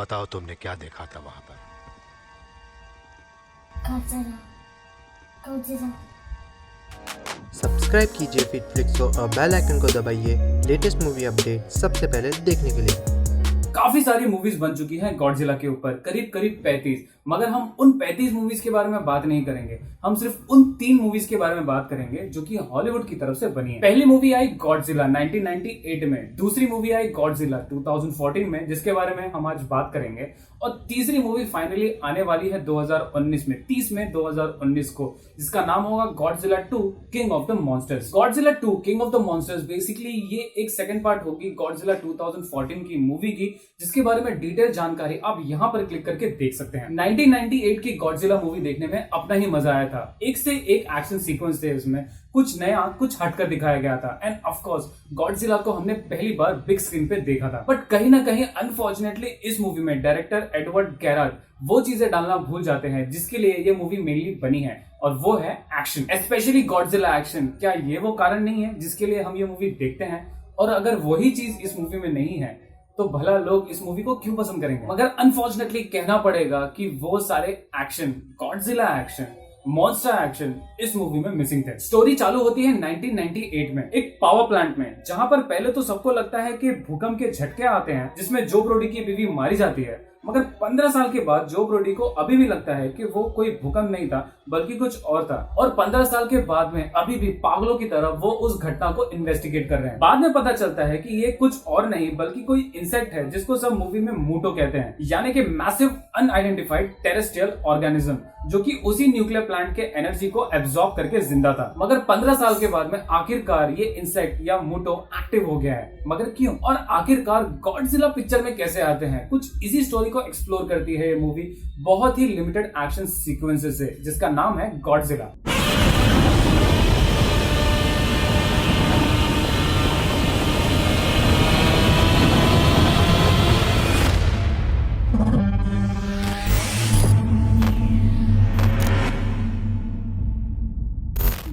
बताओ तुमने क्या देखा था वहां पर। Godzilla. Godzilla. सब्सक्राइब कीजिए फिटफ्लिक्स और बेल आइकन को दबाइए लेटेस्ट मूवी अपडेट सबसे पहले देखने के लिए। काफी सारी मूवीज बन चुकी हैं गॉडजिला के ऊपर, करीब करीब 35। मगर हम उन 35 मूवीज के बारे में बात नहीं करेंगे, हम सिर्फ उन 3 मूवीज के बारे में बात करेंगे जो कि हॉलीवुड की तरफ से बनी है। पहली मूवी आई गॉडजिला 1998 में, दूसरी मूवी आई गॉडजिला 2014 में जिसके बारे में हम आज बात करेंगे, और तीसरी मूवी फाइनली आने वाली है 2019 में, 30 में 2019 को, जिसका नाम होगा Godzilla 2 king of the monsters. Godzilla 2 king of the monsters basically ये एक सेकंड पार्ट होगी गॉडजिला 2014 की मूवी की, जिसके बारे में डिटेल जानकारी आप यहाँ पर क्लिक करके देख सकते हैं। 1998 की गॉडजिला मूवी देखने में अपना ही मजा आया था। एक से एक एक्शन सीक्वेंस थे उसमें, कुछ नया कुछ हटकर दिखाया गया था, एंड ऑफ कोर्स गॉडजिला को हमने पहली बार बिग स्क्रीन पे देखा था। बट कहीं ना कहीं अनफॉर्चुनेटली इस मूवी में डायरेक्टर एडवर्ड गैराट वो चीजें डालना भूल जाते हैं जिसके लिए ये मूवी मेनली बनी है, और वो है एक्शन, स्पेशली गॉडजिला एक्शन। क्या ये वो कारण नहीं है जिसके लिए हम ये मूवी देखते हैं? और अगर वही चीज इस मूवी में नहीं है तो भला लोग इस मूवी को क्यों पसंद करेंगे? मगर अनफॉर्चुनेटली कहना पड़ेगा कि वो सारे action, Godzilla action, monster action इस मूवी में मिसिंग थे। स्टोरी चालू होती है 1998 में एक पावर प्लांट में, जहां पर पहले तो सबको लगता है कि भूकंप के झटके आते हैं जिसमें जो ब्रोडी की बीवी मारी जाती है। मगर 15 साल के बाद जो ब्रोडी को अभी भी लगता है कि वो कोई भूकंप नहीं था बल्कि कुछ और था, और 15 साल के बाद में अभी भी पागलों की तरह वो उस घटना को इन्वेस्टिगेट कर रहे हैं। बाद में पता चलता है कि ये कुछ और नहीं बल्कि कोई इंसेक्ट है जिसको सब मूवी में मूटो कहते हैं, यानी कि मैसिव अनआइडेंटिफाइड टेरेस्ट्रियल ऑर्गेनिज्म, जो कि उसी न्यूक्लियर प्लांट के एनर्जी को एब्जॉर्ब करके जिंदा था। मगर 15 साल के बाद में आखिरकार ये इंसेक्ट या मूटो एक्टिव हो गया है। मगर क्यों, और आखिरकार गॉडजिला पिक्चर में कैसे आते हैं? कुछ इसी स्टोरी को एक्सप्लोर करती है ये मूवी बहुत ही लिमिटेड एक्शन सीक्वेंसेस से, जिसका नाम है गॉडजिला।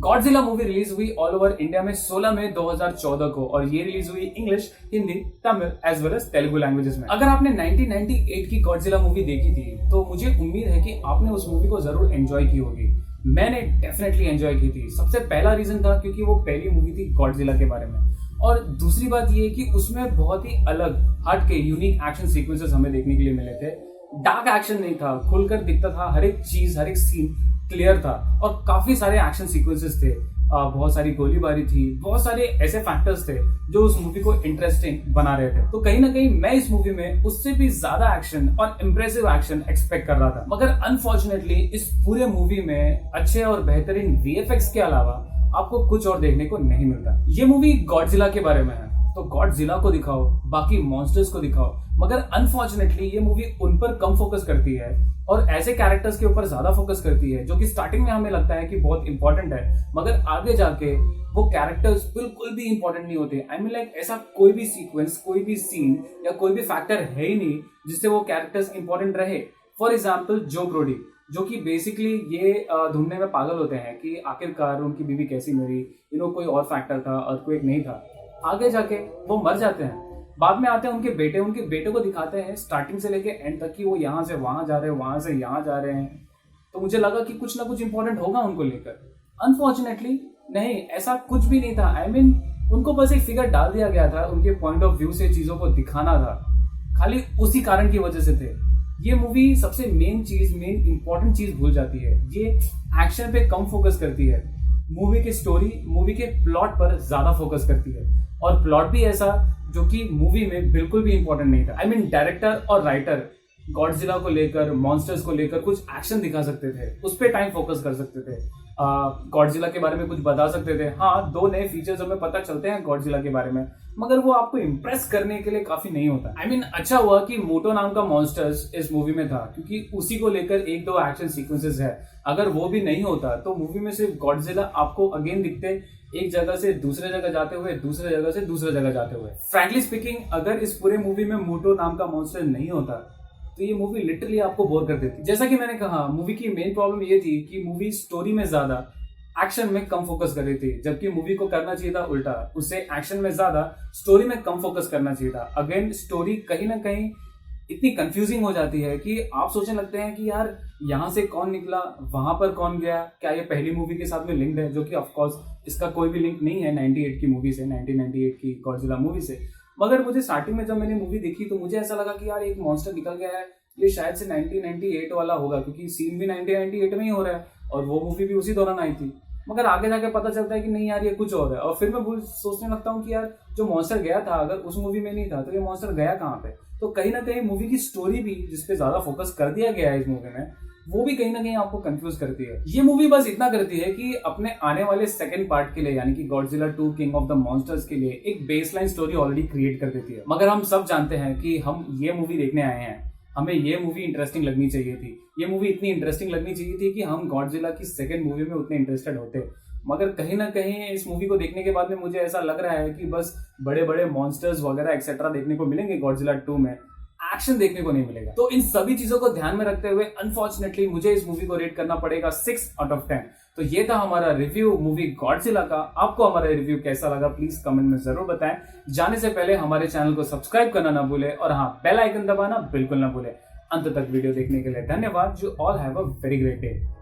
गॉडजिला मूवी रिलीज हुई ऑल ओवर इंडिया में 16 मई 2014 को, और ये रिलीज हुई English, Hindi, Tamil as well as Telugu languages में। अगर आपने 1998 की गॉडजिला मूवी देखी थी तो मुझे उम्मीद है कि आपने उस मूवी को जरूर एंजॉय की होगी। मैंने डेफिनेटली एंजॉय की थी। सबसे पहला रीजन था क्योंकि वो पहली मूवी थी गॉडजिला के बारे में, और दूसरी बात ये कि उसमें बहुत ही अलग हट के यूनिक एक्शन सीक्वेंसेस हमें देखने के लिए मिले थे। डार्क एक्शन नहीं था, खुलकर दिखता था, हर एक चीज, हर एक सीन क्लियर था, और काफी सारे एक्शन सीक्वेंसेस थे, बहुत सारी गोलीबारी थी, बहुत सारे ऐसे फैक्टर्स थे जो उस मूवी को इंटरेस्टिंग बना रहे थे। तो कहीं ना कहीं मैं इस मूवी में उससे भी ज्यादा एक्शन और इम्प्रेसिव एक्शन एक्सपेक्ट कर रहा था। मगर अनफॉर्चुनेटली इस पूरे मूवी में अच्छे और बेहतरीन वीएफएक्स के अलावा आपको कुछ और देखने को नहीं मिलता। ये मूवी गॉडजिला के बारे में है तो गॉडजिला को दिखाओ, बाकी मॉन्स्टर्स को दिखाओ, मगर अनफॉर्चुनेटली ये मूवी उन पर कम फोकस करती है और ऐसे कैरेक्टर्स के ऊपर ज्यादा फोकस करती है जो कि स्टार्टिंग में हमें लगता है कि बहुत इंपॉर्टेंट है, मगर आगे जाके वो कैरेक्टर्स बिल्कुल भी इंपॉर्टेंट नहीं होते। आई मीन लाइक ऐसा कोई भी सीक्वेंस, कोई भी सीन या कोई भी फैक्टर है ही नहीं जिससे वो कैरेक्टर्स इंपॉर्टेंट रहे। फॉर एग्जाम्पल जो ब्रोडी, जो कि बेसिकली ये ढूंढने में पागल होते हैं कि आखिरकार उनकी बीवी कैसी मरी, कोई और फैक्टर था, अर्थक्वेक नहीं था। आगे जाके वो मर जाते हैं, बाद में आते हैं उनके बेटे को दिखाते हैं स्टार्टिंग से लेके एंड तक कि वो यहाँ से वहां जा रहे हैं, वहां से यहाँ जा रहे हैं। तो मुझे लगा कि कुछ ना कुछ इंपॉर्टेंट होगा उनको लेकर। अनफॉर्चुनेटली नहीं, ऐसा कुछ भी नहीं था। आई मीन उनको बस एक फिगर डाल दिया गया था, उनके पॉइंट ऑफ व्यू से चीजों को दिखाना था, खाली उसी कारण की वजह से थे। ये मूवी सबसे मेन इंपॉर्टेंट चीज भूल जाती है। ये एक्शन पे कम फोकस करती है, मूवी की स्टोरी, मूवी के प्लॉट पर ज्यादा फोकस करती है, और प्लॉट भी ऐसा जो कि मूवी में बिल्कुल भी इंपॉर्टेंट नहीं था। आई मीन डायरेक्टर और राइटर गॉडजिला को लेकर, मॉन्स्टर्स को लेकर कुछ एक्शन दिखा सकते थे, उस पर टाइम फोकस कर सकते थे, गॉडजिला के बारे में कुछ बता सकते थे। हाँ, 2 नए फीचर्स हमें पता चलते हैं गॉडजिला के बारे में, मगर वो आपको इम्प्रेस करने के लिए काफी नहीं होता। आई मीन अच्छा हुआ कि मोटो नाम का मॉन्स्टर्स इस मूवी में था, क्योंकि उसी को लेकर 1-2 एक्शन सीक्वेंसेस है। अगर वो भी नहीं होता तो मूवी में सिर्फ गॉडजिला आपको अगेन दिखते, एक जगह से दूसरे जगह जाते हुए, दूसरे जगह से दूसरे जगह जाते हुए। फ्रैंकली स्पीकिंग, अगर इस पूरे मूवी में मोटो नाम का मॉन्स्टर नहीं होता तो ये मूवी लिटरली आपको बोर कर देती। जैसा कि मैंने कहा, मूवी की मेन प्रॉब्लम ये थी कि मूवी स्टोरी में ज्यादा, एक्शन में कम फोकस कर रही थी, जबकि मूवी को करना चाहिए था उल्टा, उसे एक्शन में ज्यादा, स्टोरी में कम फोकस करना चाहिए था। अगेन स्टोरी कहीं ना कहीं इतनी कंफ्यूजिंग हो जाती है कि आप सोचने लगते हैं कि यार यहाँ से कौन निकला, वहां पर कौन गया, क्या ये पहली मूवी के साथ में लिंक्ड है, जो कि ऑफ कोर्स इसका कोई भी लिंक नहीं है 98 की मूवी से, 1998 की गॉडजिला मूवी से। मगर मुझे स्टार्टिंग में जब मैंने मूवी देखी तो मुझे ऐसा लगा कि यार एक मॉन्स्टर निकल गया है, ये शायद से 1998 वाला होगा, क्योंकि सीन भी 1998 में ही हो रहा है और वो मूवी भी उसी दौरान आई थी। मगर आगे जाके पता चलता है कि नहीं यार ये कुछ और है, और फिर मैं सोचने लगता हूँ कि यार जो मॉन्स्टर गया था अगर उस मूवी में नहीं था तो ये मॉन्स्टर गया कहाँ पे। तो कहीं ना कहीं मूवी की स्टोरी भी जिसपे ज्यादा फोकस कर दिया गया है इस मूवी में, वो भी कहीं ना कहीं आपको कंफ्यूज करती है। ये मूवी बस इतना करती है कि अपने आने वाले सेकंड पार्ट के लिए यानी कि Godzilla 2 king of the monsters के लिए एक बेसलाइन स्टोरी ऑलरेडी क्रिएट कर देती है। मगर हम सब जानते हैं कि हम ये मूवी देखने आए हैं, हमें ये मूवी इंटरेस्टिंग लगनी चाहिए थी, ये मूवी इतनी इंटरेस्टिंग लगनी चाहिए थी कि हम गॉडजिला की सेकंड मूवी में उतने इंटरेस्टेड होते। मगर कहीं ना कहीं इस मूवी को देखने के बाद में मुझे ऐसा लग रहा है कि बस बड़े बड़े मॉन्स्टर्स वगैरह एक्सेट्रा देखने को मिलेंगे गॉडजिला 2 में, एक्शन देखने को नहीं मिलेगा। तो इन सभी चीजों को ध्यान में रखते हुए अनफॉर्चुनेटली मुझे इस मूवी को रेट करना पड़ेगा 6 आउट ऑफ 10। तो ये था हमारा रिव्यू मूवी गॉडजिला का। आपको हमारा रिव्यू कैसा लगा प्लीज कमेंट में जरूर बताएं। जाने से पहले हमारे चैनल को सब्सक्राइब करना ना भूले और हाँ, बेल आइकन दबाना बिल्कुल ना भूले। अंत तक वीडियो देखने के लिए धन्यवाद। You all have a very great day.